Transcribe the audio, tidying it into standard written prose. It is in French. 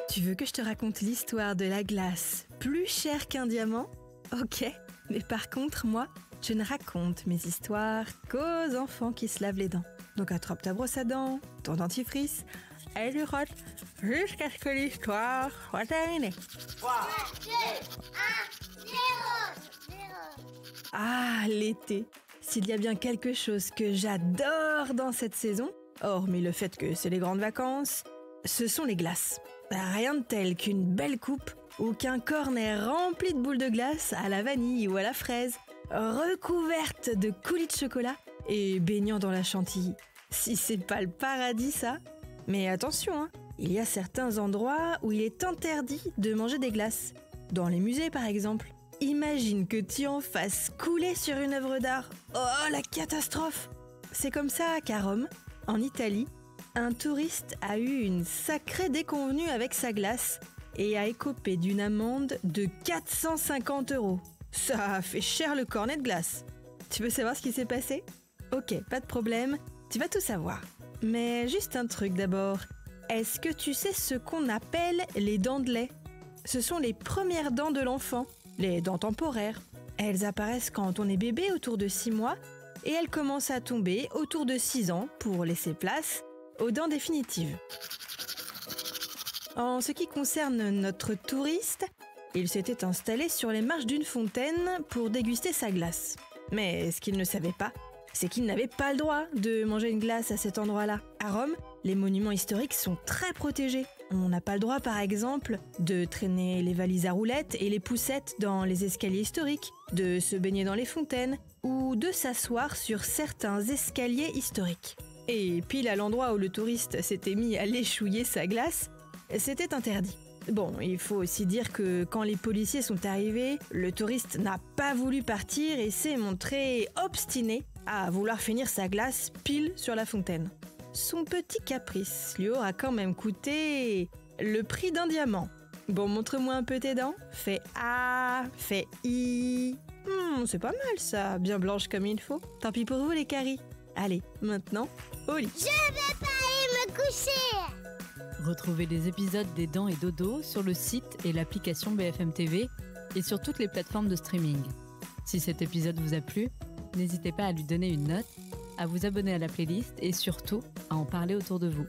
Tu veux que je te raconte l'histoire de la glace plus chère qu'un diamant ? Ok, mais par contre, moi, je ne raconte mes histoires qu'aux enfants qui se lavent les dents. Donc attrape ta brosse à dents, ton dentifrice, et tu rotes jusqu'à ce que l'histoire soit terminée. 3, 2, 1, 0. Ah, l'été. S'il y a bien quelque chose que j'adore dans cette saison, hormis le fait que c'est les grandes vacances, ce sont les glaces. Rien de tel qu'une belle coupe ou qu'un cornet rempli de boules de glace à la vanille ou à la fraise, recouverte de coulis de chocolat et baignant dans la chantilly. Si c'est pas le paradis, ça. Mais attention, il y a certains endroits où il est interdit de manger des glaces. Dans les musées, par exemple. Imagine que tu en fasses couler sur une œuvre d'art. Oh, la catastrophe! C'est comme ça qu'à Rome, en Italie, un touriste a eu une sacrée déconvenue avec sa glace et a écopé d'une amende de 450 €. Ça a fait cher le cornet de glace. Tu veux savoir ce qui s'est passé ? Ok, pas de problème, tu vas tout savoir. Mais juste un truc d'abord. Est-ce que tu sais ce qu'on appelle les dents de lait ? Ce sont les premières dents de l'enfant, les dents temporaires. Elles apparaissent quand on est bébé autour de 6 mois et elles commencent à tomber autour de 6 ans pour laisser place aux dents définitives. En ce qui concerne notre touriste, il s'était installé sur les marches d'une fontaine pour déguster sa glace. Mais ce qu'il ne savait pas, c'est qu'il n'avait pas le droit de manger une glace à cet endroit-là. À Rome, les monuments historiques sont très protégés. On n'a pas le droit, par exemple, de traîner les valises à roulettes et les poussettes dans les escaliers historiques, de se baigner dans les fontaines ou de s'asseoir sur certains escaliers historiques. Et pile à l'endroit où le touriste s'était mis à l'échouiller sa glace, c'était interdit. Bon, il faut aussi dire que quand les policiers sont arrivés, le touriste n'a pas voulu partir et s'est montré obstiné à vouloir finir sa glace pile sur la fontaine. Son petit caprice lui aura quand même coûté le prix d'un diamant. Bon, montre-moi un peu tes dents. Fais A, fais I. C'est pas mal ça, bien blanche comme il faut. Tant pis pour vous les caries. Allez, maintenant, au lit. Je vais pas aller me coucher. Retrouvez les épisodes des Dents et Dodo sur le site et l'application BFM TV et sur toutes les plateformes de streaming. Si cet épisode vous a plu, n'hésitez pas à lui donner une note, à vous abonner à la playlist et surtout à en parler autour de vous.